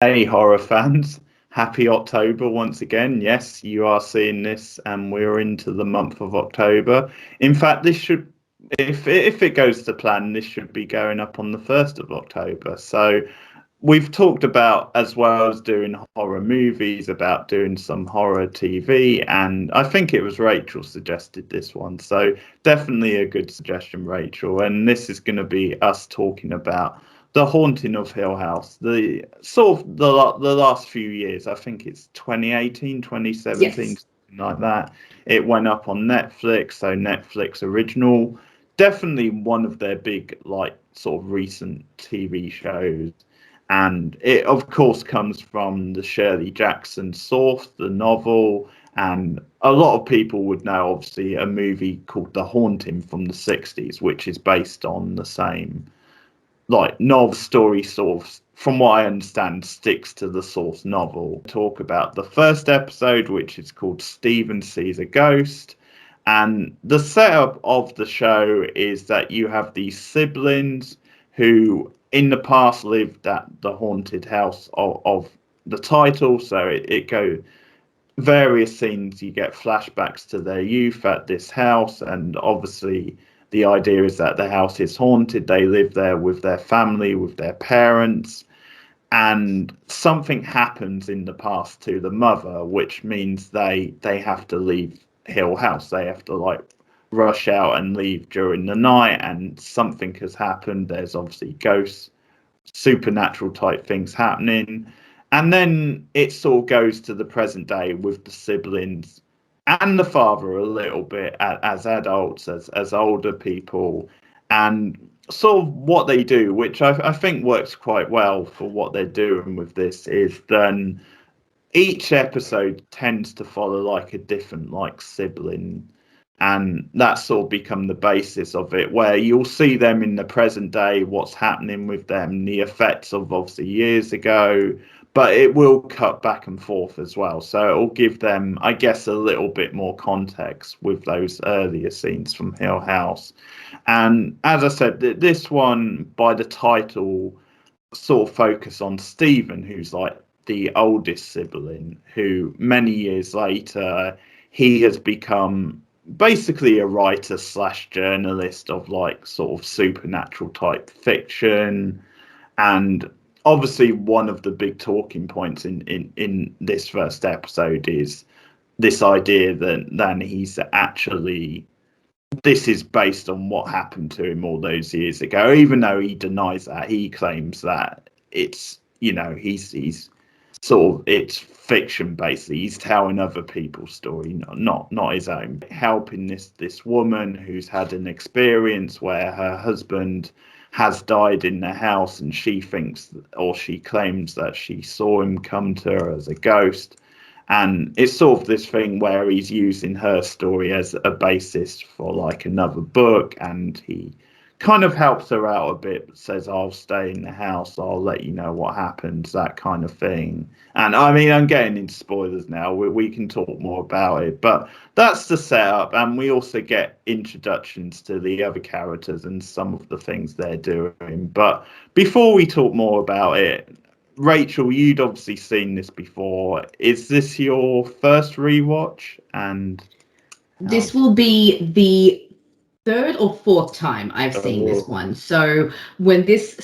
Hey, horror fans. Happy October once again. Yes, you are seeing this, and we're into the month of October. In fact, this should, if it goes to plan, this should be going up on the 1st of October. So we've talked about, as well as doing horror movies, about doing some horror TV, and I think it was Rachel suggested this one. So definitely a good suggestion, Rachel. And this is going to be us talking about The Haunting of Hill House. The sort of the last few years, I think it's 2018, 2017, Yes. something like that. It went up on Netflix, so Netflix original. Definitely one of their big, like, sort of recent TV shows, and it of course comes from the Shirley Jackson source, the novel, and a lot of people would know obviously a movie called The Haunting from the 60s, which is based on the same, like, novel story source. From what I understand, sticks to the source novel. Talk about the first episode, which is called Stephen Sees a Ghost. And the setup of the show is that you have these siblings who in the past lived at the haunted house of the title. So it goes various scenes. You get flashbacks to their youth at this house, and obviously the idea is that the house is haunted. They live there with their family, with their parents, and something happens in the past to the mother, which means they have to leave Hill House. They have to, like, rush out and leave during the night, and something has happened. There's obviously ghosts, supernatural type things happening. And then it sort of goes to the present day with the siblings and the father a little bit as adults, as older people, and sort of what they do, which I think works quite well for what they're doing with this, is then each episode tends to follow like a different, like, sibling, and that's sort of become the basis of it, where you'll see them in the present day, what's happening with them, the effects of obviously years ago, but it will cut back and forth as well, so it will give them, I guess, a little bit more context with those earlier scenes from Hill House. And as I said, this one, by the title, sort of focus on Stephen, who's like the oldest sibling, who many years later he has become basically a writer slash journalist of, like, sort of supernatural type fiction. And obviously one of the big talking points in this first episode is this idea that then he's actually, this is based on what happened to him all those years ago, even though he denies that. He claims that it's, he's sort of, it's fiction basically. He's telling other people's story, not his own. Helping this woman who's had an experience where her husband has died in the house, and she thinks, or she claims, that she saw him come to her as a ghost. And it's sort of this thing where he's using her story as a basis for, like, another book, and he kind of helps her out a bit, says, I'll stay in the house, I'll let you know what happens, that kind of thing. And I mean, I'm getting into spoilers now, we can talk more about it, but that's the setup. And we also get introductions to the other characters and some of the things they're doing. But before we talk more about it, Rachel, you'd obviously seen this before. Is this your first rewatch? And how? This will be the third or fourth time I've seen this Oh, one. So when this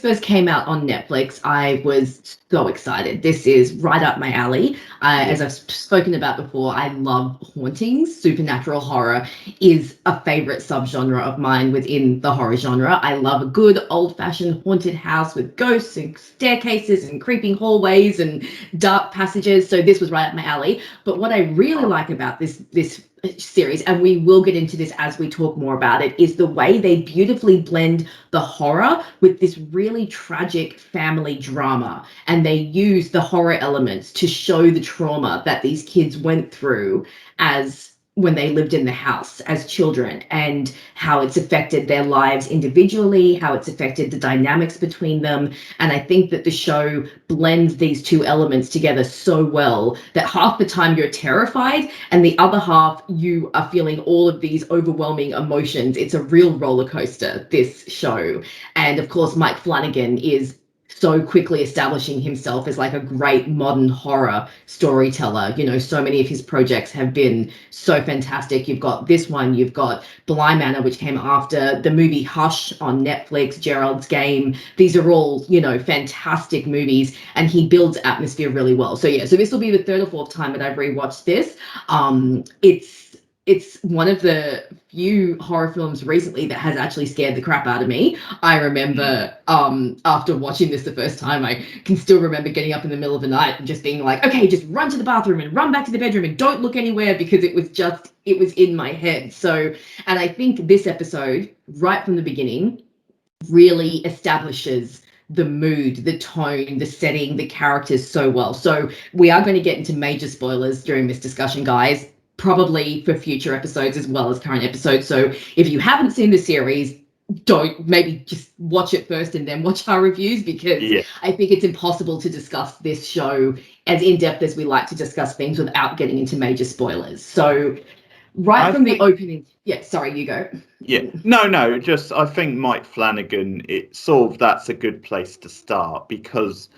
first came out on Netflix, I was so excited. This is right up my alley. yeah. As I've spoken about before, I love hauntings. Supernatural horror is a favorite subgenre of mine within the horror genre. I love a good old-fashioned haunted house with ghosts and staircases and creeping hallways and dark passages. So this was right up my alley. But what I really like about this series, and we will get into this as we talk more about it, is the way they beautifully blend the horror with this really tragic family drama, and they use the horror elements to show the trauma that these kids went through as when they lived in the house as children, and how it's affected their lives individually, how it's affected the dynamics between them. And I think that the show blends these two elements together so well that half the time you're terrified and the other half you are feeling all of these overwhelming emotions. It's a real roller coaster, this show. And of course, Mike Flanagan is so quickly establishing himself as like a great modern horror storyteller. You know, so many of his projects have been so fantastic. You've got this one, you've got Bly Manor, which came after, the movie Hush on Netflix, Gerald's Game. These are all, you know, fantastic movies, and he builds atmosphere really well. So yeah, so this will be the third or fourth time that I've rewatched this. It's one of the few horror films recently that has actually scared the crap out of me. I remember after watching this the first time, I can still remember getting up in the middle of the night and just being like, okay, just run to the bathroom and run back to the bedroom and don't look anywhere, because it was in my head. So, and I think this episode, right from the beginning, really establishes the mood, the tone, the setting, the characters so well. So we are going to get into major spoilers during this discussion, guys, probably for future episodes as well as current episodes. So if you haven't seen the series, maybe just watch it first and then watch our reviews, because I think it's impossible to discuss this show as in-depth as we like to discuss things without getting into major spoilers. So the opening, sorry, you go. No, just I think Mike Flanagan, that's a good place to start, because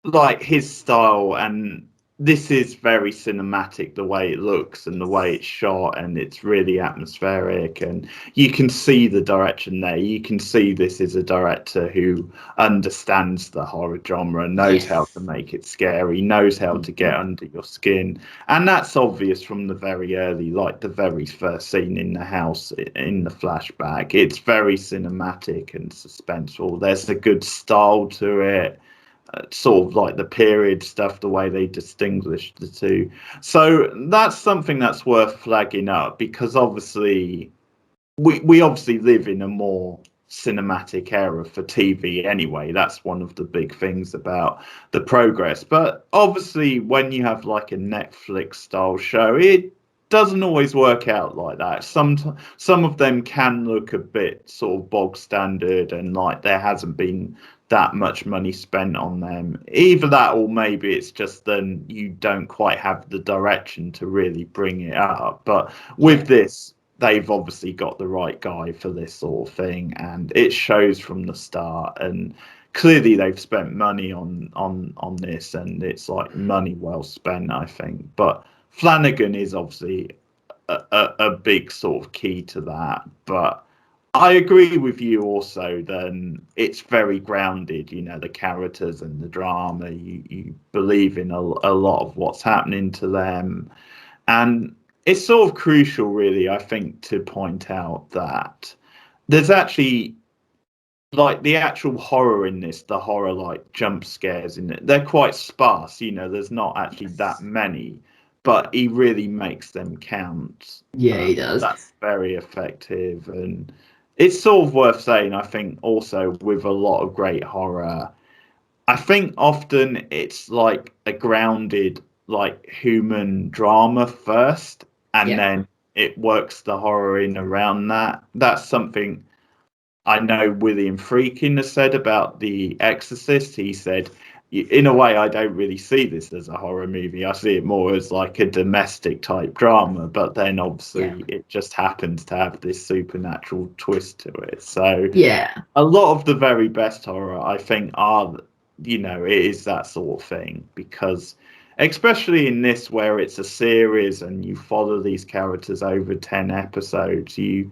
like his style, and this is very cinematic, the way it looks and the way it's shot, and it's really atmospheric, and you can see the direction there. You can see this is a director who understands the horror genre, knows how to make it scary, knows how to get under your skin, and that's obvious from the very early, like the very first scene in the house in the flashback. It's very cinematic and suspenseful. There's a good style to it. Sort of like the period stuff, the way they distinguish the two. So that's something that's worth flagging up, because obviously we obviously live in a more cinematic era for TV anyway. That's one of the big things about the progress. But obviously when you have like a Netflix style show, it doesn't always work out like that. Some of them can look a bit sort of bog standard, and like there hasn't been that much money spent on them. Either that, or maybe it's just then you don't quite have the direction to really bring it up. But with this, they've obviously got the right guy for this sort of thing, and it shows from the start. And clearly they've spent money on this, and it's like money well spent, I think. But Flanagan is obviously a big sort of key to that. But I agree with you also, then it's very grounded, you know, the characters and the drama. You believe in a lot of what's happening to them. And it's sort of crucial, really, I think, to point out that there's actually, like, the actual horror in this, the horror, like, jump scares in it, they're quite sparse, you know, there's not actually that many. But he really makes them count. Yeah, he does. That's very effective. And it's sort of worth saying, I think, also with a lot of great horror, I think often it's like a grounded, like, human drama first, and then it works the horror in around that. That's something I know William Friedkin has said about The Exorcist. He said, in a way, I don't really see this as a horror movie. I see it more as like a domestic type drama, but then obviously it just happens to have this supernatural twist to it. So a lot of the very best horror, I think, are, you know, it is that sort of thing, because especially in this, where it's a series and you follow these characters over 10 episodes, you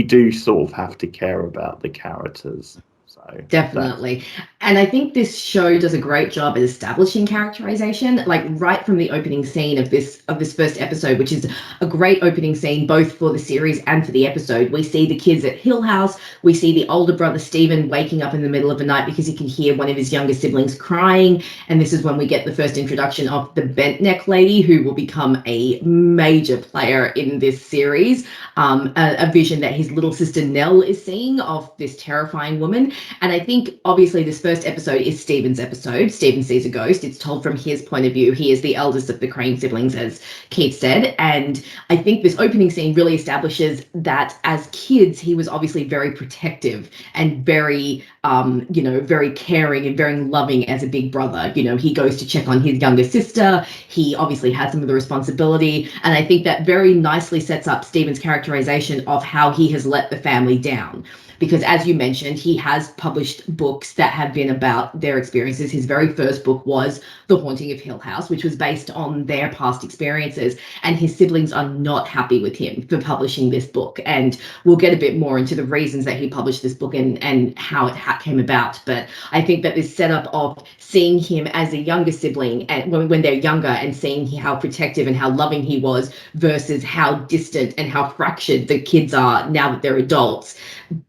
do sort of have to care about the characters. So definitely. And I think this show does a great job at establishing characterization, like right from the opening scene of this first episode, which is a great opening scene both for the series and for the episode. We see the kids at Hill House. We see the older brother Stephen waking up in the middle of the night because he can hear one of his younger siblings crying. And this is when we get the first introduction of the bent neck lady, who will become a major player in this series. A vision that his little sister Nell is seeing of this terrifying woman. And I think obviously this first episode is Stephen's episode. Stephen sees a ghost. It's told from his point of view. He is the eldest of the Crane siblings, as Keith said. And I think this opening scene really establishes that as kids, he was obviously very protective and very, very caring and very loving as a big brother. You know, he goes to check on his younger sister. He obviously has some of the responsibility. And I think that very nicely sets up Stephen's characterization of how he has let the family down. because as you mentioned, he has published books that have been about their experiences. His very first book was The Haunting of Hill House, which was based on their past experiences, and his siblings are not happy with him for publishing this book. And we'll get a bit more into the reasons that he published this book and how it came about. But I think that this setup of seeing him as a younger sibling and when they're younger, and seeing how protective and how loving he was versus how distant and how fractured the kids are now that they're adults,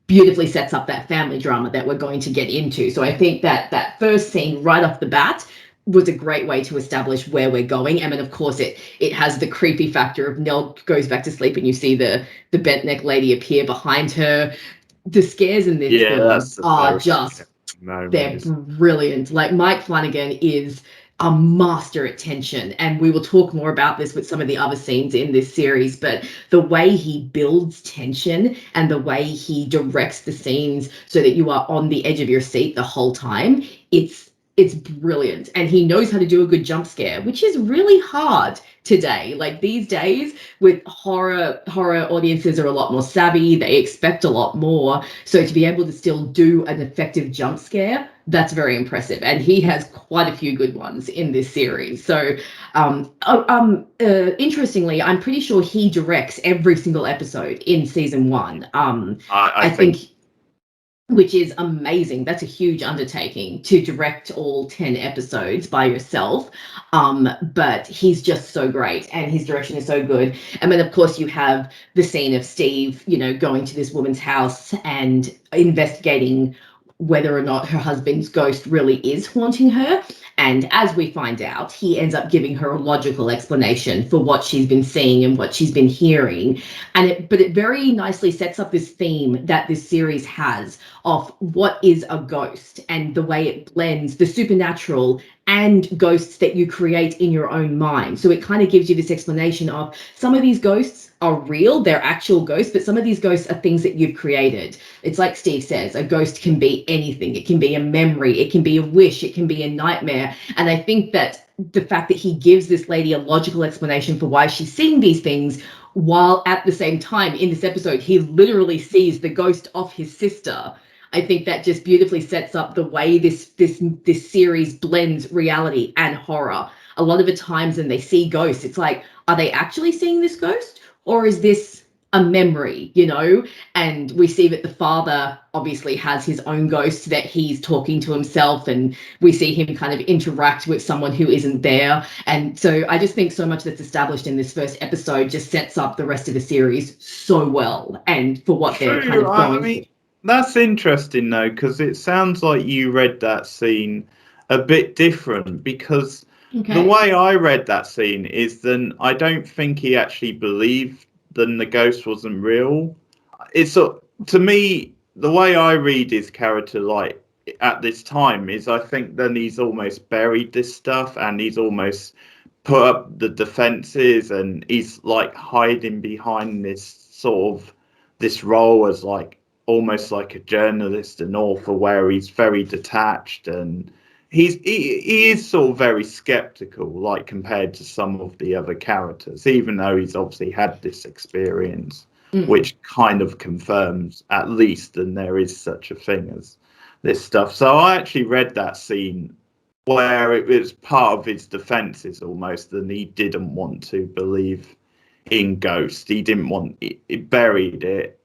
beautifully sets up that family drama that we're going to get into. So I think that that first scene right off the bat was a great way to establish where we're going. And then, of course, it has the creepy factor of Nell goes back to sleep and you see the bent neck lady appear behind her. The scares in this film are just, they're brilliant. Like, Mike Flanagan is a master at tension, and we will talk more about this with some of the other scenes in this series, but the way he builds tension and the way he directs the scenes so that you are on the edge of your seat the whole time, it's brilliant. And he knows how to do a good jump scare, which is really hard today. Like, these days with horror audiences are a lot more savvy, they expect a lot more, so to be able to still do an effective jump scare, that's very impressive. And he has quite a few good ones in this series. So interestingly, I'm pretty sure he directs every single episode in season 1. I think, which is amazing. That's a huge undertaking to direct all 10 episodes by yourself. But he's just so great, and his direction is so good. And then, of course, you have the scene of Steve, going to this woman's house and investigating whether or not her husband's ghost really is haunting her. And as we find out, he ends up giving her a logical explanation for what she's been seeing and what she's been hearing. But it very nicely sets up this theme that this series has of what is a ghost, and the way it blends the supernatural and ghosts that you create in your own mind. So it kind of gives you this explanation of some of these ghosts are real, they're actual ghosts, but some of these ghosts are things that you've created. It's like Steve says, a ghost can be anything. It can be a memory, it can be a wish, it can be a nightmare. And I think that the fact that he gives this lady a logical explanation for why she's seeing these things, while at the same time in this episode he literally sees the ghost of his sister, I think that just beautifully sets up the way this series blends reality and horror. A lot of the times when they see ghosts, it's like, are they actually seeing this ghost, or is this a memory, And we see that the father obviously has his own ghost that he's talking to himself, and we see him kind of interact with someone who isn't there. And so I just think so much that's established in this first episode just sets up the rest of the series so well, and for what they're kind of going for. That's interesting, though, because it sounds like you read that scene a bit different, because the way I read that scene is then I don't think he actually believed then the ghost wasn't real. It's to me, the way I read his character, like at this time, is I think then he's almost buried this stuff, and he's almost put up the defenses, and he's like hiding behind this role as like almost like a journalist and author, where he's very detached, and he is sort of very skeptical, like compared to some of the other characters, even though he's obviously had this experience, which kind of confirms at least that there is such a thing as this stuff. So I actually read that scene where it was part of his defenses almost, and he didn't want to believe in ghosts. He didn't want it, buried it.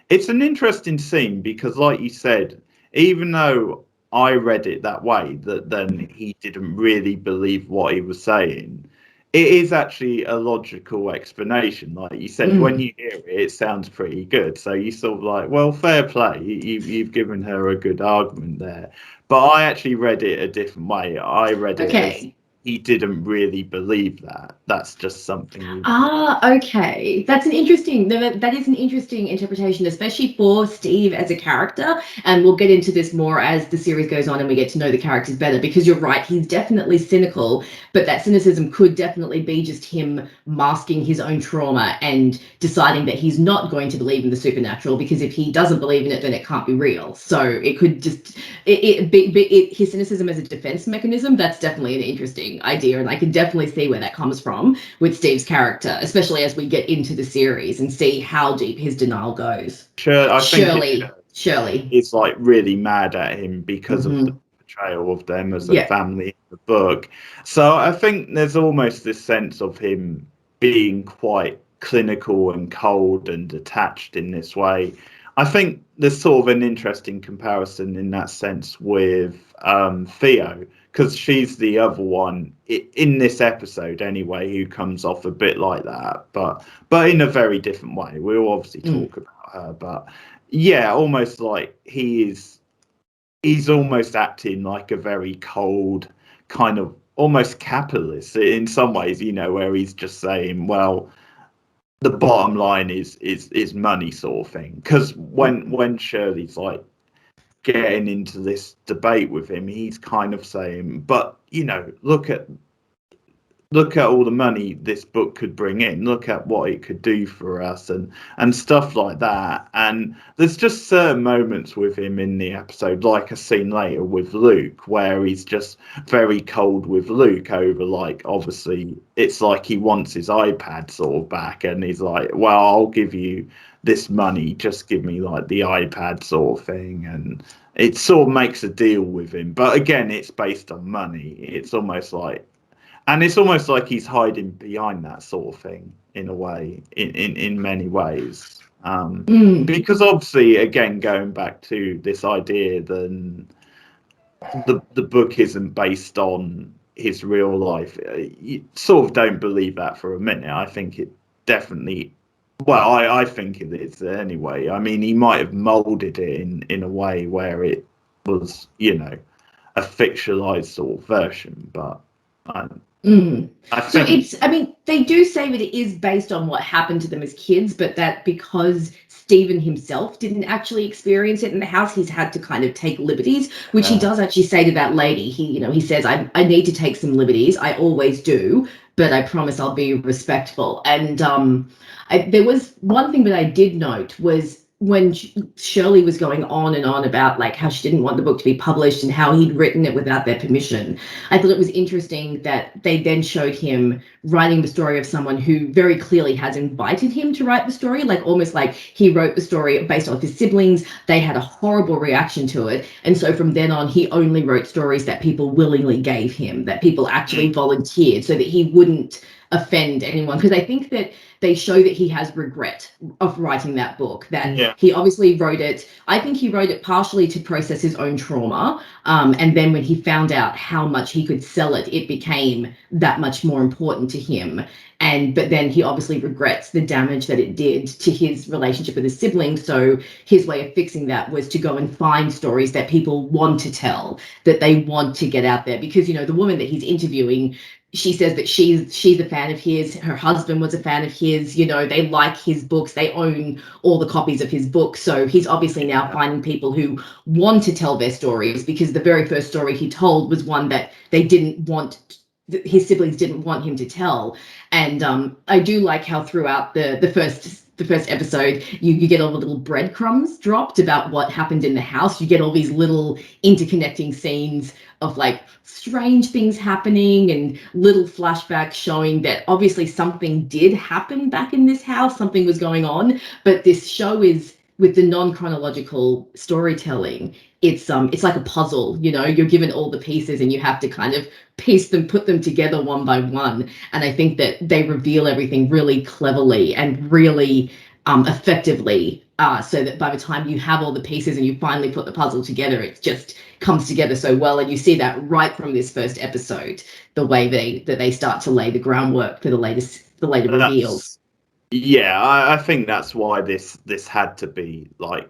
It's an interesting scene because, like you said, even though I read it that way, that then he didn't really believe what he was saying, it is actually a logical explanation. Like you said, when you hear it, it sounds pretty good. So you sort of like, well, fair play. You've given her a good argument there. But I actually read it a different way. I read it as he didn't really believe that. That's just something. Okay. That is an interesting interpretation, especially for Steve as a character. And we'll get into this more as the series goes on and we get to know the characters better, because you're right, he's definitely cynical, but that cynicism could definitely be just him masking his own trauma and deciding that he's not going to believe in the supernatural, because if he doesn't believe in it, then it can't be real. So it could just, his cynicism as a defense mechanism, that's definitely an interesting idea, and I can definitely see where that comes from with Steve's character, especially as we get into the series and see how deep his denial goes. Sure, I think Shirley. is like really mad at him because of the Mhm. portrayal of them as a Yeah. family in the book. So I think there's almost this sense of him being quite clinical and cold and detached in this way. I think there's sort of an interesting comparison in that sense with Theo, because she's the other one in this episode anyway who comes off a bit like that, but in a very different way. We'll obviously Mm. talk about her, but yeah, almost like he's almost acting like a very cold kind of almost capitalist in some ways, you know, where he's just saying, well, the bottom line is money sort of thing. Because when Shirley's like getting into this debate with him, he's kind of saying, but you know, look at all the money this book could bring in, look at what it could do for us, and stuff like that. And there's just certain moments with him in the episode, like a scene later with Luke, where he's just very cold with Luke over, like, obviously it's like he wants his iPad sort of back, and he's like, well, I'll give you this money, just give me like the iPad sort of thing. And it sort of makes a deal with him, but again, it's based on money. It's almost like he's hiding behind that sort of thing in a way, in many ways. Mm. Because obviously, again, going back to this idea, then the book isn't based on his real life. You sort of don't believe that for a minute. I think it definitely. Well, I think it is anyway. I mean, he might have molded it in a way where it was, you know, a fictionalized sort of version, but. Mm. I So think, I mean, they do say that it is based on what happened to them as kids, but that because Stephen himself didn't actually experience it in the house, he's had to kind of take liberties, which he does actually say to that lady. He says, I need to take some liberties. I always do, but I promise I'll be respectful. And there was one thing that I did note was when Shirley was going on and on about like how she didn't want the book to be published and how he'd written it without their permission. I thought it was interesting that they then showed him writing the story of someone who very clearly has invited him to write the story, like almost like he wrote the story based off his siblings. They had a horrible reaction to it. And so from then on, he only wrote stories that people willingly gave him, that people actually volunteered so that he wouldn't offend anyone. Because I think that they show that he has regret of writing that book, that yeah, he obviously wrote it. I think he wrote it partially to process his own trauma. And then when he found out how much he could sell it, it became that much more important to him. But then he obviously regrets the damage that it did to his relationship with his siblings. So his way of fixing that was to go and find stories that people want to tell, that they want to get out there. Because, you know, the woman that he's interviewing, she says that she's a fan of his. Her husband was a fan of his. You know, they like his books. They own all the copies of his books. So he's obviously now finding people who want to tell their stories, because the very first story he told was one that they didn't want, his siblings didn't want him to tell. And I do like how throughout the first episode, you get all the little breadcrumbs dropped about what happened in the house. You get all these little interconnecting scenes of like strange things happening and little flashbacks showing that obviously something did happen back in this house, something was going on. But this show is, with the non-chronological storytelling, it's like a puzzle. You know, you're given all the pieces and you have to kind of piece them, put them together one by one. And I think that they reveal everything really cleverly and really effectively, so that by the time you have all the pieces and you finally put the puzzle together, it just comes together so well. And you see that right from this first episode, the way they start to lay the groundwork for the later reveals. Yeah, I think that's why this had to be like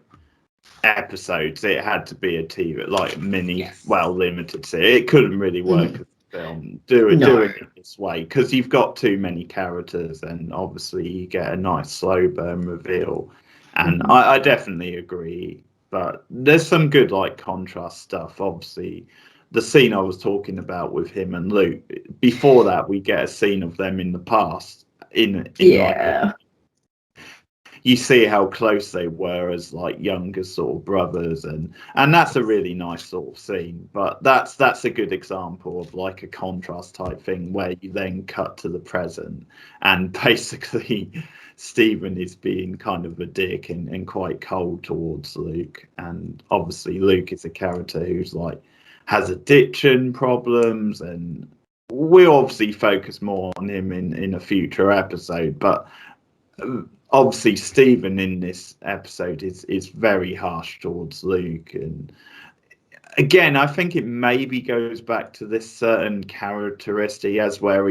episodes. It had to be a TV, like mini, Yes. well, limited series. It couldn't really work as a film doing it this way, because you've got too many characters, and obviously you get a nice slow burn reveal. And I definitely agree, but there's some good like contrast stuff. Obviously, the scene I was talking about with him and Luke. Before that, we get a scene of them in the past. In like you see how close they were as like younger sort of brothers, and that's a really nice sort of scene. But that's a good example of like a contrast type thing where you then cut to the present, and basically Stephen is being kind of a dick and quite cold towards Luke. And obviously Luke is a character who's like has addiction problems, and we'll obviously focus more on him in a future episode. But obviously Stephen in this episode is very harsh towards Luke. And again, I think it maybe goes back to this certain characteristic he has where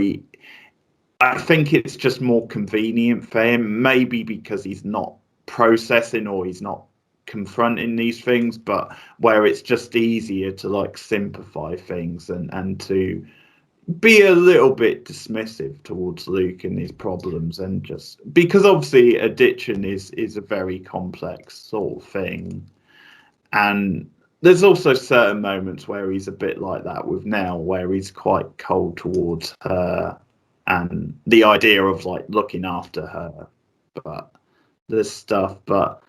I think it's just more convenient for him, maybe because he's not processing or he's not confronting these things, but where it's just easier to like simplify things and to be a little bit dismissive towards Luke and his problems, and just because obviously addiction is a very complex sort of thing. And there's also certain moments where he's a bit like that with Nell, where he's quite cold towards her and the idea of like looking after her. But there's stuff, but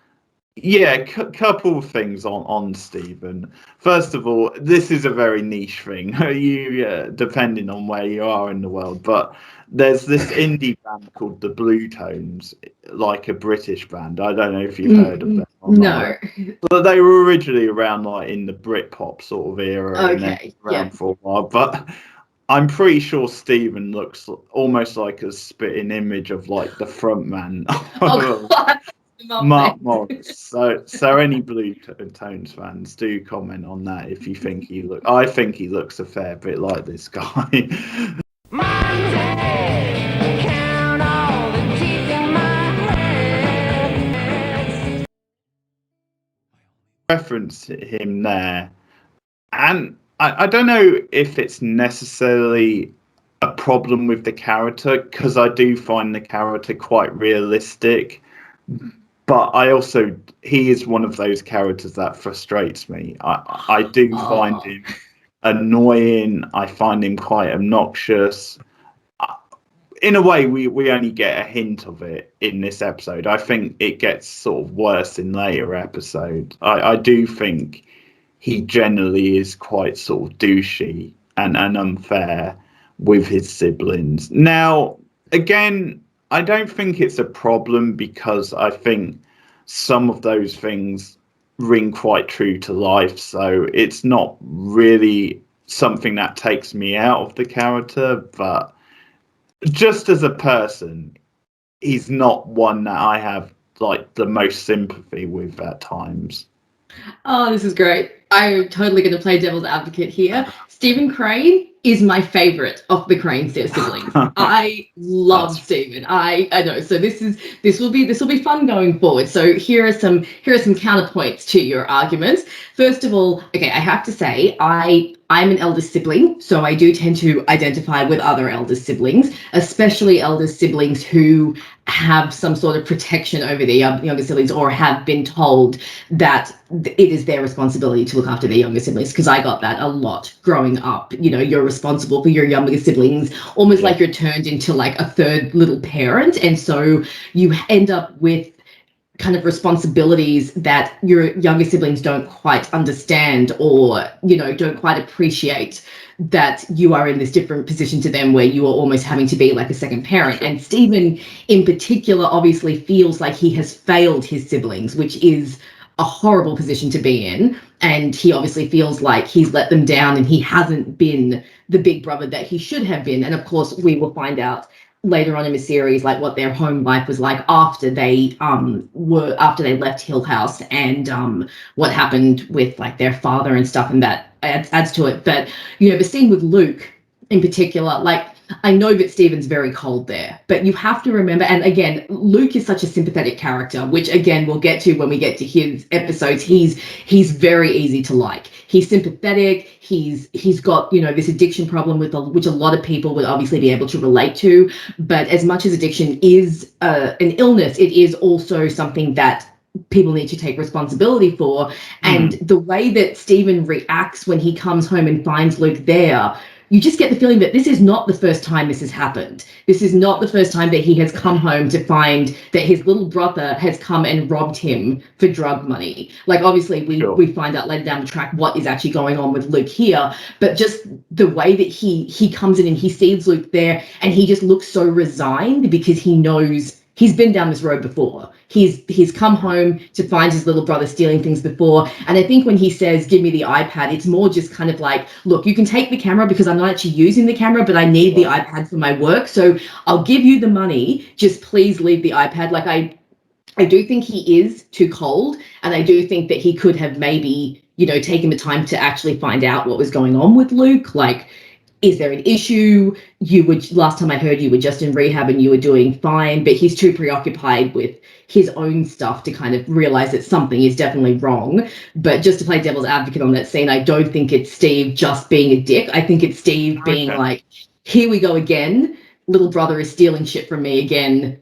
yeah, couple of things on Stephen. First of all, this is a very niche thing. You depending on where you are in the world, but there's this indie band called the Blue Tones, like a British band. I don't know if you've heard of them. No. But they were originally around like in the Britpop sort of era, and then around for a while. But I'm pretty sure Stephen looks almost like a spitting image of like the frontman. Oh, God. Mark Morris. So any Blue Tones fans, do comment on that if you think he look. I think he looks a fair bit like this guy. Reference him there, and I don't know if it's necessarily a problem with the character, because I do find the character quite realistic. But he is one of those characters that frustrates me. I do find him annoying. I find him quite obnoxious. In a way, we only get a hint of it in this episode. I think it gets sort of worse in later episodes. I do think he generally is quite sort of douchey and unfair with his siblings. Now, again, I don't think it's a problem, because I think some of those things ring quite true to life. So it's not really something that takes me out of the character. But just as a person, he's not one that I have like the most sympathy with at times. Oh, this is great. I'm totally going to play devil's advocate here. Stephen Crane is my favorite of the Crane siblings. I love Stephen. I know. So this will be fun going forward. So here are some counterpoints to your arguments. First of all, okay, I have to say I'm an eldest sibling, so I do tend to identify with other eldest siblings, especially eldest siblings who have some sort of protection over their younger siblings, or have been told that it is their responsibility to look after their younger siblings, because I got that a lot growing up. You know, you're responsible for your younger siblings, almost like you're turned into like a third little parent. And so you end up with kind of responsibilities that your younger siblings don't quite understand, or, you know, don't quite appreciate that you are in this different position to them, where you are almost having to be like a second parent. And Stephen in particular obviously feels like he has failed his siblings, which is a horrible position to be in. And he obviously feels like he's let them down, and he hasn't been the big brother that he should have been. And of course, we will find out later on in the series like what their home life was like after they left Hill House, and what happened with like their father and stuff, and that adds to it. But you know, the scene with Luke in particular, like, I know that Stephen's very cold there, but you have to remember, and again, Luke is such a sympathetic character, which again we'll get to when we get to his episodes. He's very easy to like. He's sympathetic. He's got, you know, this addiction problem which a lot of people would obviously be able to relate to. But as much as addiction is an illness, it is also something that people need to take responsibility for. And the way that Stephen reacts when he comes home and finds Luke there you just get the feeling that this is not the first time this has happened. This is not the first time that he has come home to find that his little brother has come and robbed him for drug money. Like, obviously, we find out later down the track what is actually going on with Luke here, but just the way that he comes in and he sees Luke there, and he just looks so resigned because he knows he's been down this road before. He's come home to find his little brother stealing things before. And I think when he says, give me the iPad, it's more just kind of like, look, you can take the camera because I'm not actually using the camera, but I need the iPad for my work. So I'll give you the money. Just please leave the iPad. Like, I do think he is too cold. And I do think that he could have maybe, taken the time to actually find out what was going on with Luke. Like, is there an issue? Last time I heard you were just in rehab and you were doing fine, but he's too preoccupied with his own stuff to kind of realize that something is definitely wrong. But just to play devil's advocate on that scene, I don't think it's Steve just being a dick. I think it's Steve being like, here we go again. Little brother is stealing shit from me again.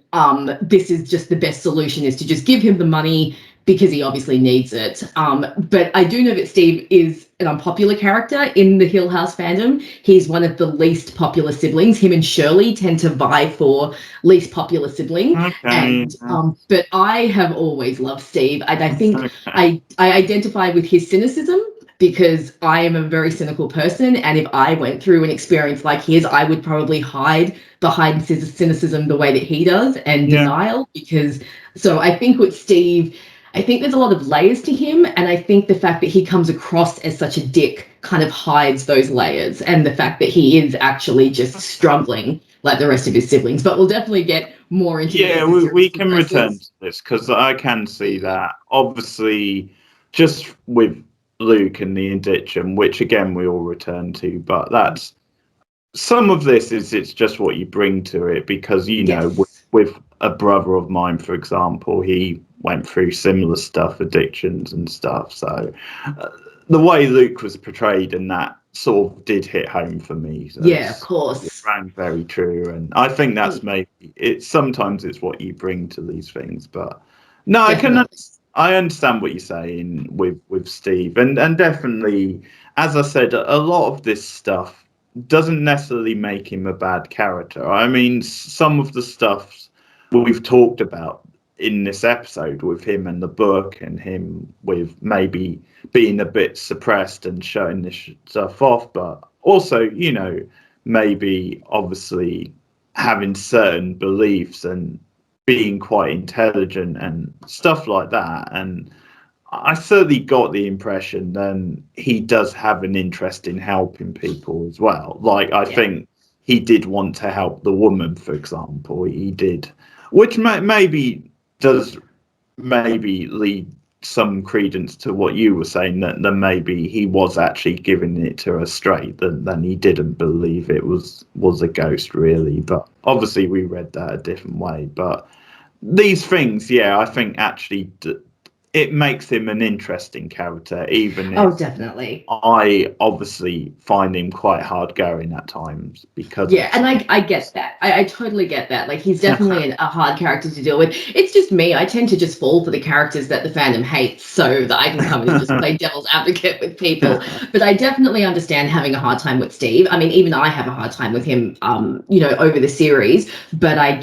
This is just the best solution, is to just give him the money because he obviously needs it. But I do know that Steve is an unpopular character in the Hill House fandom. He's one of the least popular siblings. Him and Shirley tend to vie for least popular sibling. Okay. But I have always loved Steve. I think I identify with his cynicism, because I am a very cynical person, and if I went through an experience like his, I would probably hide behind cynicism the way that he does, and denial. So I think with Steve, I think there's a lot of layers to him, and I think the fact that he comes across as such a dick kind of hides those layers, and the fact that he is actually just struggling like the rest of his siblings. But we'll definitely get more into we can return to this, because I can see that. Obviously, just with Luke and the addiction, which again we all return to, but that's some of this is it's just what you bring to it, because with a brother of mine, for example, he went through similar stuff, addictions and stuff. So the way Luke was portrayed in that sort of did hit home for me. So of course, it rang very true, and I think that's maybe sometimes it's what you bring to these things. But no, definitely. I understand what you're saying with Steve, and definitely, as I said, a lot of this stuff doesn't necessarily make him a bad character. I mean, some of the stuff we've talked about in this episode with him and the book, and him with maybe being a bit suppressed and showing this stuff off, but also, maybe obviously having certain beliefs and being quite intelligent and stuff like that. And I certainly got the impression then he does have an interest in helping people as well. Like, I think he did want to help the woman, for example. He did, which maybe does lead some credence to what you were saying, that maybe he was actually giving it to her straight, then he didn't believe it was a ghost, really. But obviously we read that a different way. But these things, I think actually it makes him an interesting character, even if definitely. I obviously find him quite hard going at times, because and I get that. I totally get that. Like, he's definitely a hard character to deal with. It's just me. I tend to just fall for the characters that the fandom hates, so that I can come in and just play devil's advocate with people. But I definitely understand having a hard time with Steve. I mean, even I have a hard time with him, over the series. But I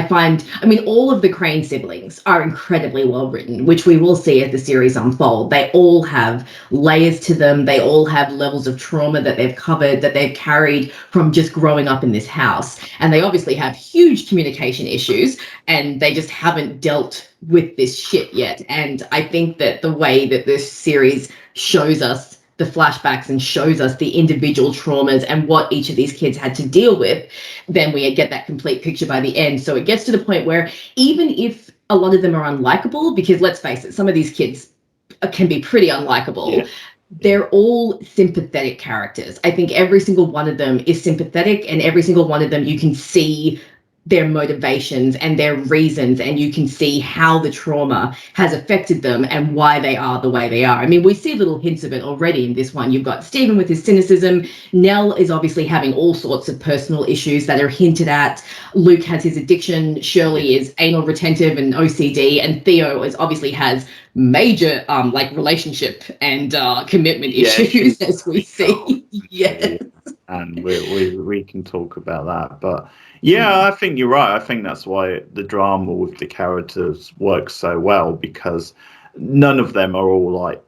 find, all of the Crane siblings are incredibly well written, which we will see as the series unfold. They all have layers to them. They all have levels of trauma that they've covered, that they've carried from just growing up in this house. And they obviously have huge communication issues, and they just haven't dealt with this shit yet. And I think that the way that this series shows us the flashbacks and shows us the individual traumas and what each of these kids had to deal with, then we get that complete picture by the end. So it gets to the point where even if a lot of them are unlikable, because let's face it, some of these kids can be pretty unlikable, they're all sympathetic characters. I think every single one of them is sympathetic, and every single one of them you can see their motivations and their reasons, and you can see how the trauma has affected them and why they are the way they are. I mean, we see little hints of it already in this one. You've got Stephen with his cynicism. Nell is obviously having all sorts of personal issues that are hinted at. Luke has his addiction. Shirley is anal retentive and OCD, and Theo obviously has major like relationship and commitment Yeah, issues as we see. Yeah, and we can talk about that. But yeah, I think you're right. I think that's why the drama with the characters works so well, because none of them are all like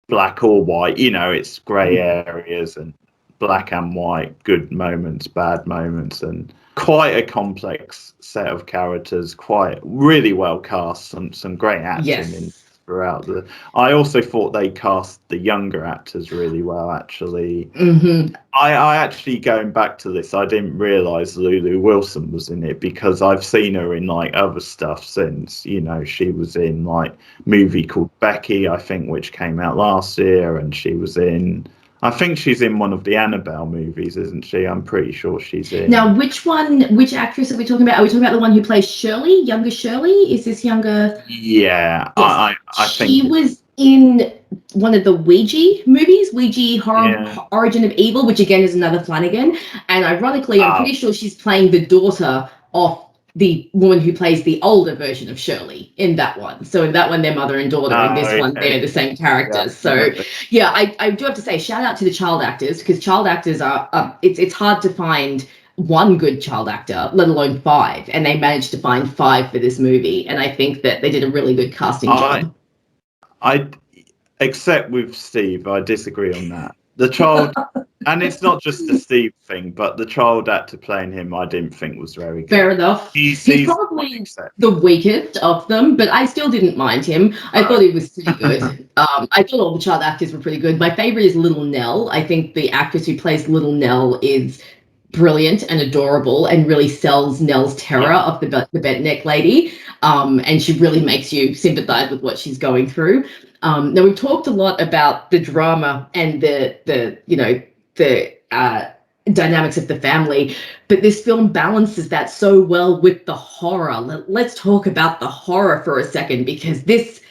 black or white. You know, it's grey areas and black and white, good moments, bad moments, and quite a complex set of characters. Quite really well cast. Some great acting in Yes. throughout the. I also thought they cast the younger actors really well. Actually, Mm-hmm. I actually, going back to this, I didn't realize Lulu Wilson was in it, because I've seen her in like other stuff since. You know, she was in like movie called Becky, I think, which came out last year, and she was in. I think she's in one of the Annabelle movies, isn't she? I'm pretty sure she's in. Now, which actress are we talking about? Are we talking about the one who plays Shirley, younger Shirley? Is this younger? Yeah, Yes, I she think. was in one of the Ouija movies, Ouija Horror Yeah. Origin of Evil, which again is another Flanagan. And ironically, I'm pretty sure she's playing the daughter of the woman who plays the older version of Shirley in that one. So in that one, they're mother and daughter. In this one, they're the same characters. So yeah, I do have to say, shout out to the child actors, because child actors are it's hard to find one good child actor, let alone five, and they managed to find five for this movie. And I think that they did a really good casting job. I except with Steve, I disagree on that. The child, and it's not just the Steve thing, but the child actor playing him, I didn't think was very good. Fair enough. He's probably the weakest of them, but I still didn't mind him. I thought he was pretty good. I thought all the child actors were pretty good. My favorite is Little Nell. I think the actress who plays Little Nell is brilliant and adorable, and really sells Nell's terror of the bent neck lady. And she really makes you sympathize with what she's going through. Now, we've talked a lot about the drama and the dynamics of the family, but this film balances that so well with the horror. Let's talk about the horror for a second, because this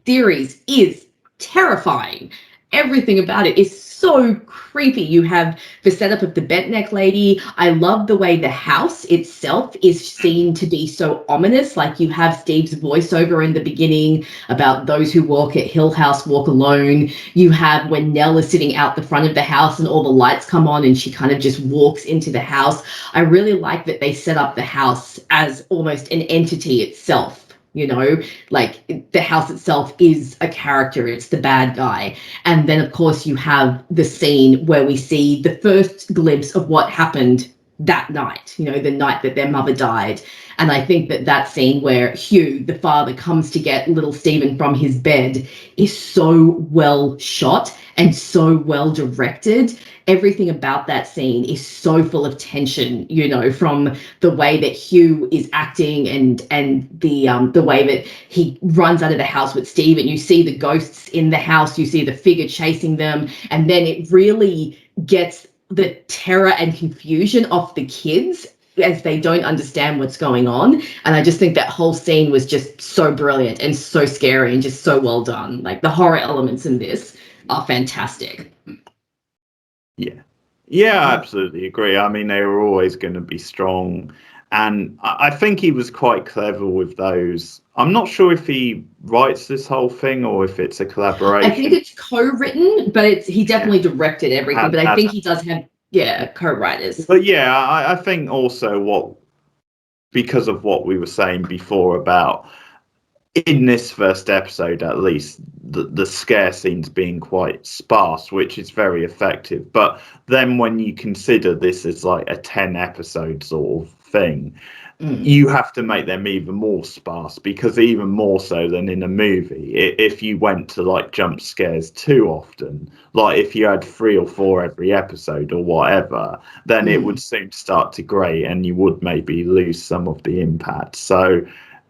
series is terrifying. Everything about it is so creepy. You have the setup of the bent neck lady. I love the way the house itself is seen to be so ominous. Like, you have Steve's voiceover in the beginning about those who walk at Hill House walk alone. You have when Nell is sitting out the front of the house and all the lights come on and she kind of just walks into the house. I really like that they set up the house as almost an entity itself. You know, like the house itself is a character, it's the bad guy. And then, of course, you have the scene where we see the first glimpse of what happened that night, you know, the night that their mother died. And I think that scene where Hugh, the father, comes to get little Stephen from his bed is so well shot and so well directed. Everything about that scene is so full of tension, you know, from the way that Hugh is acting and the way that he runs out of the house with Steve, and you see the ghosts in the house, you see the figure chasing them, and then it really gets the terror and confusion of the kids as they don't understand what's going on. And I just think that whole scene was just so brilliant and so scary and just so well done. Like, the horror elements in this are fantastic. Yeah, I absolutely agree. I mean, they were always going to be strong. And I think he was quite clever with those. I'm not sure if he writes this whole thing or if it's a collaboration. I think it's co-written, but he definitely directed everything. But I think he does have, co-writers. But yeah, I think also because of what we were saying before about, in this first episode at least, the scare scenes being quite sparse, which is very effective. But then when you consider this as like a 10 episode sort of thing, you have to make them even more sparse, because even more so than in a movie, if you went to like jump scares too often, like if you had 3 or 4 every episode or whatever, then it would soon start to grate and you would maybe lose some of the impact. So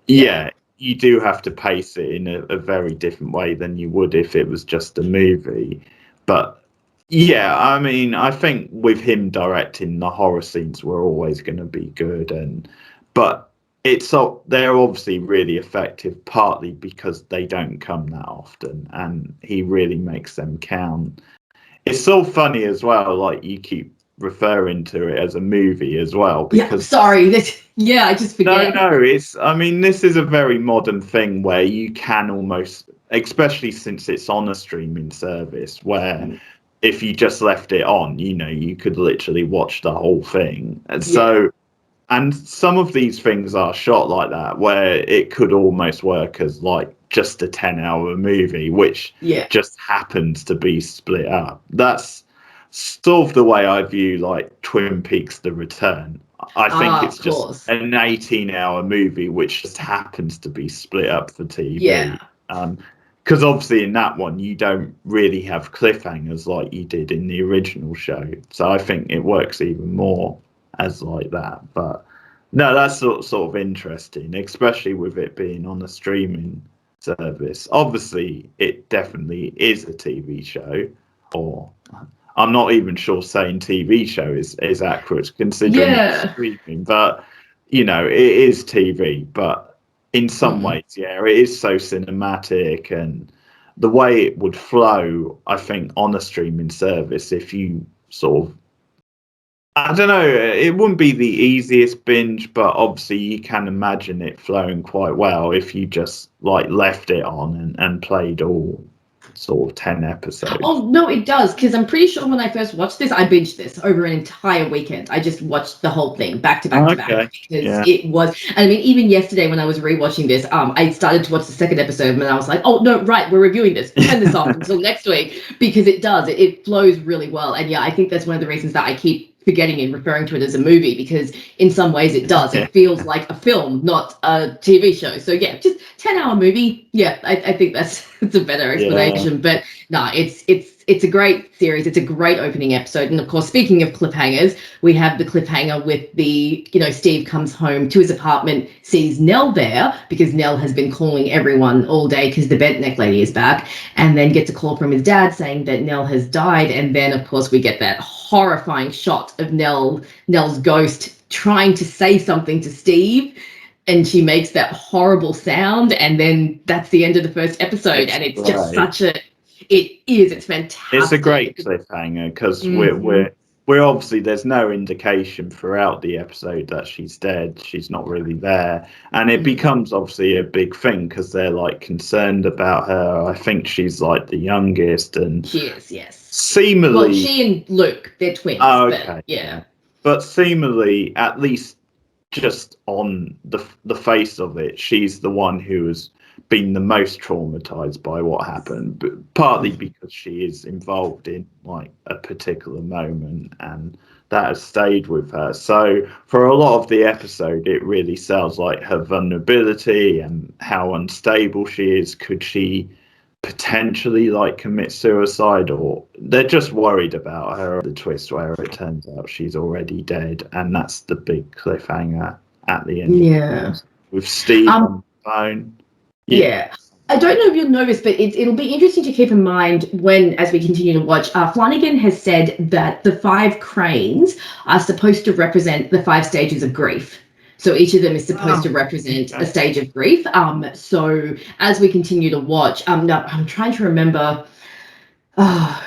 yeah, you do have to pace it in a very different way than you would if it was just a movie. But yeah, I mean, I think with him directing, the horror scenes were always going to be good, but they're obviously really effective, partly because they don't come that often, and he really makes them count. It's so funny as well, like you keep referring to it as a movie as well, because I just forget. No, I mean, this is a very modern thing where you can almost especially since it's on a streaming service where if you just left it on, you could literally watch the whole thing. And so, and some of these things are shot like that, where it could almost work as like just a 10-hour movie, which just happens to be split up. That's sort of the way I view like Twin Peaks: The Return. I think it's just an 18-hour movie which just happens to be split up for TV. Yeah. Because obviously in that one you don't really have cliffhangers like you did in the original show. So I think it works even more as like that. But no, that's sort of interesting, especially with it being on a streaming service. Obviously, it definitely is a TV show, or I'm not even sure saying TV show is accurate considering it's streaming, but it is TV. But in some ways, it is so cinematic, and the way it would flow, I think, on a streaming service, if you sort of, I don't know, it wouldn't be the easiest binge, but obviously you can imagine it flowing quite well if you just like left it on and played all sort of 10 episodes. Oh, no, it does, because I'm pretty sure when I first watched this, I binged this over an entire weekend. I just watched the whole thing back to back to back, because it was, and I mean, even yesterday when I was rewatching this, I started to watch the second episode and I was like, oh, no, right, we're reviewing this. Turn this off until next week, because it flows really well. And yeah, I think that's one of the reasons that I keep forgetting and referring to it as a movie, because in some ways it does. It feels like a film, not a TV show. So yeah, just 10-hour movie. Yeah, I think it's a better explanation. But no, it's a great series. It's a great opening episode. And of course, speaking of cliffhangers, we have the cliffhanger with Steve comes home to his apartment, sees Nell there, because Nell has been calling everyone all day because the bent neck lady is back, and then gets a call from his dad saying that Nell has died. And then of course we get that horrifying shot of Nell's ghost trying to say something to Steve, and she makes that horrible sound, and then that's the end of the first episode. And it's just it's fantastic. It's a great cliffhanger, because we're obviously, there's no indication throughout the episode that she's dead. She's not really there, and it becomes obviously a big thing because they're like concerned about her. I think she's like the youngest, and she is, yes. Seemingly, well, she and Luke, they're twins. Oh, okay. But seemingly, at least just on the face of it, she's the one who has been the most traumatized by what happened, but partly because she is involved in like a particular moment, and that has stayed with her. So for a lot of the episode, it really sounds like her vulnerability and how unstable she is. Could she potentially like commit suicide, or they're just worried about her? The twist where it turns out she's already dead, and that's the big cliffhanger at the end. With Steve on the phone. Yeah. I don't know if you'll notice, but it'll be interesting to keep in mind as we continue to watch. Flanagan has said that the 5 cranes are supposed to represent the 5 stages of grief. So each of them is supposed to represent a stage of grief. So as we continue to watch, now I'm trying to remember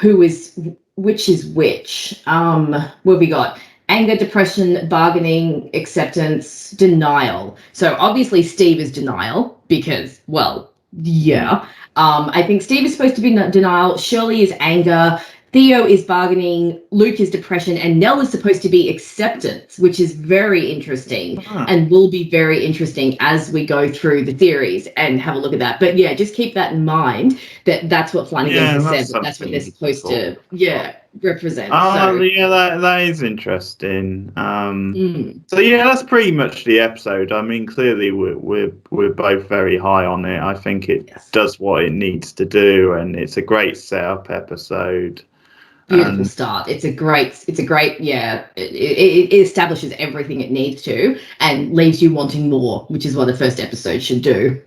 which is which. What have we got? Anger, depression, bargaining, acceptance, denial. So obviously Steve is denial because, well, yeah. I think Steve is supposed to be denial. Shirley is anger. Theo is bargaining, Luke is depression, and Nell is supposed to be acceptance, which is very interesting and will be very interesting as we go through the theories and have a look at that. But yeah, just keep that in mind, that's what Flanagan has said, that's what they're supposed to represent. That is interesting. So yeah, that's pretty much the episode. I mean, clearly we're both very high on it. I think it does what it needs to do, and it's a great setup episode. Beautiful start. It's a great it establishes everything it needs to and leaves you wanting more, which is what the first episode should do.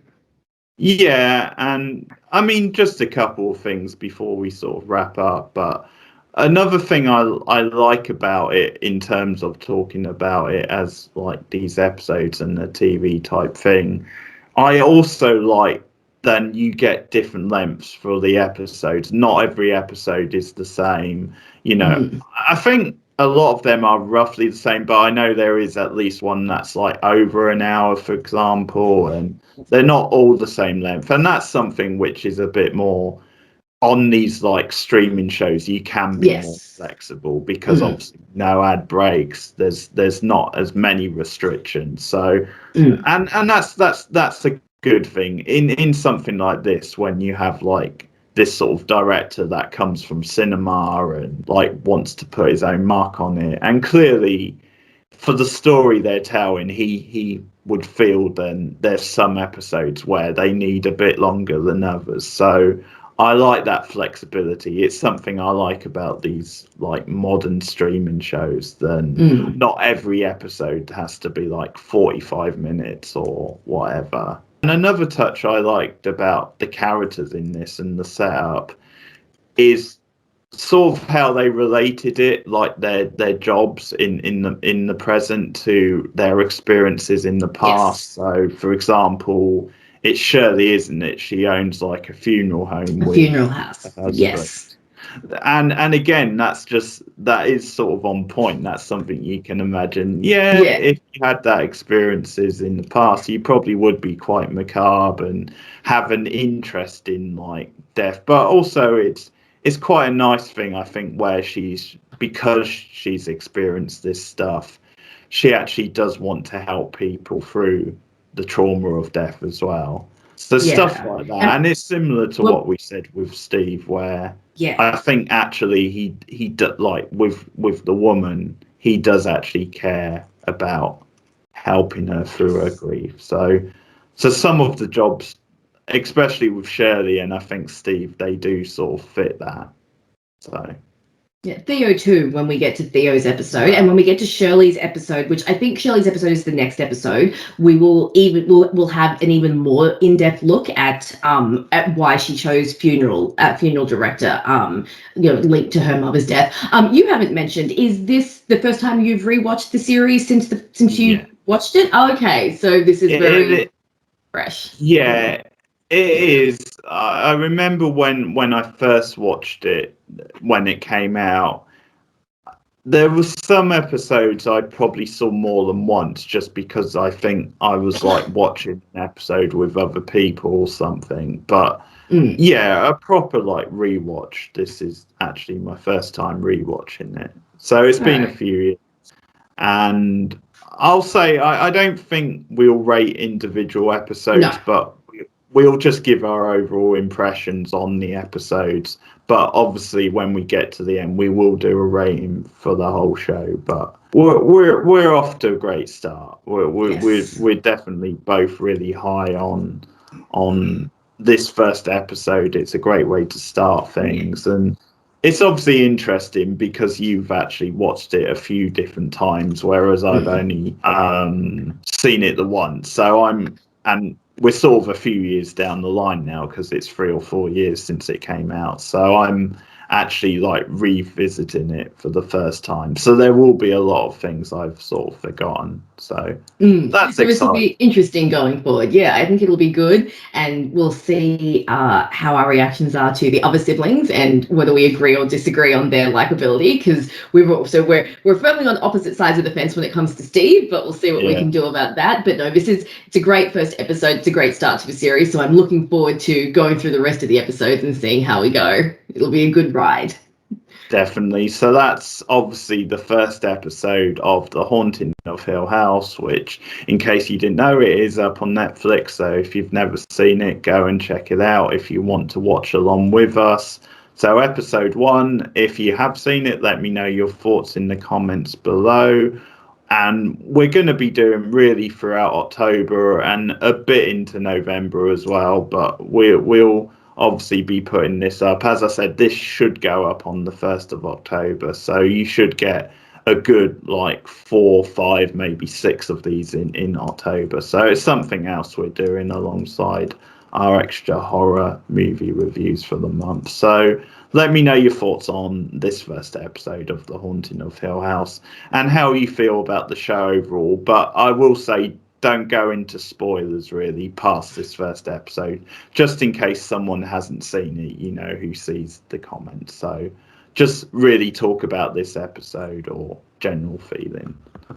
Yeah, and I mean, just a couple of things before we sort of wrap up, but another thing I like about it, in terms of talking about it as like these episodes and the TV type thing, I also like then you get different lengths for the episodes. Not every episode is the same. I think a lot of them are roughly the same, but I know there is at least one that's like over an hour, for example, and they're not all the same length. And that's something which is a bit more on these like streaming shows. You can be more Yes. flexible because obviously no ad breaks. There's not as many restrictions. So and that's a good thing in something like this when you have like this sort of director that comes from cinema and like wants to put his own mark on it, and clearly for the story they're telling, he would feel then there's some episodes where they need a bit longer than others. So I like that flexibility. It's something I like about these like modern streaming shows. Then not every episode has to be like 45 minutes or whatever. And another touch I liked about the characters in this and the setup is sort of how they related it, like their jobs in the present to their experiences in the past. Yes. So, for example, it's Shirley, isn't it? She owns like a funeral home A with funeral house. her husband. Yes. And again, that is sort of on point. That's something you can imagine. Yeah, Yeah. if you had that experiences in the past, you probably would be quite macabre and have an interest in like death. But also, it's quite a nice thing, I think, where because she's experienced this stuff, she actually does want to help people through the trauma of death as well. So stuff like that, and it's similar to what we said with Steve, where I think actually he like with the woman, he does actually care about helping her through her grief. So some of the jobs, especially with Shirley and I think Steve, they do sort of fit that. So yeah, Theo too, when we get to Theo's episode, and when we get to Shirley's episode, which I think Shirley's episode is the next episode, we'll have an even more in-depth look at why she chose funeral director, linked to her mother's death. You haven't mentioned, is this the first time you've rewatched the series since you watched it? Oh, okay, so this is very fresh. Yeah, it is. I remember when I first watched it, when it came out, there was some episodes I probably saw more than once just because I think I was like watching an episode with other people or something. But yeah, a proper like rewatch. This is actually my first time rewatching it. So it's been a few years. And I'll say I don't think we'll rate individual episodes, but we'll just give our overall impressions on the episodes. But obviously, when we get to the end, we will do a rating for the whole show. But we're off to a great start. We're definitely both really high on this first episode. It's a great way to start things, and it's obviously interesting because you've actually watched it a few different times, whereas I've only seen it the once. So and we're sort of a few years down the line now because it's 3 or 4 years since it came out. So I'm actually like revisiting it for the first time. So there will be a lot of things I've sort of forgotten. So that's exciting. This will be interesting going forward. Yeah, I think it'll be good, and we'll see how our reactions are to the other siblings and whether we agree or disagree on their likability. Because we're firmly on opposite sides of the fence when it comes to Steve, but we'll see what we can do about that. But no, it's a great first episode. It's a great start to the series. So I'm looking forward to going through the rest of the episodes and seeing how we go. It'll be a good ride. Definitely. So that's obviously the first episode of The Haunting of Hill House, which, in case you didn't know, it is up on Netflix. So if you've never seen it, go and check it out if you want to watch along with us. So episode 1, if you have seen it, let me know your thoughts in the comments below. And we're going to be doing really throughout October and a bit into November as well. But we'll obviously be putting this up. As I said, this should go up on the 1st of October. So you should get a good like 4, 5, maybe 6 of these in October. So it's something else we're doing alongside our extra horror movie reviews for the month. So let me know your thoughts on this first episode of The Haunting of Hill House and how you feel about the show overall. But I will say, don't go into spoilers really past this first episode, just in case someone hasn't seen it, who sees the comments. So just really talk about this episode or general feeling.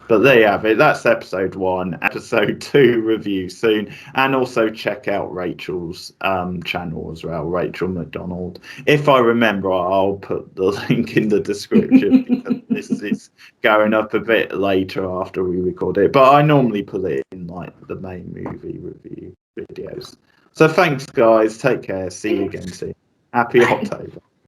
But there you have it. That's episode 1. Episode 2 review soon. And also check out Rachel's channel as well, Rachel McDonald. If I remember, I'll put the link in the description because this is going up a bit later after we record it. But I normally put it in like the main movie review videos. So thanks, guys. Take care. See you again soon. Happy October.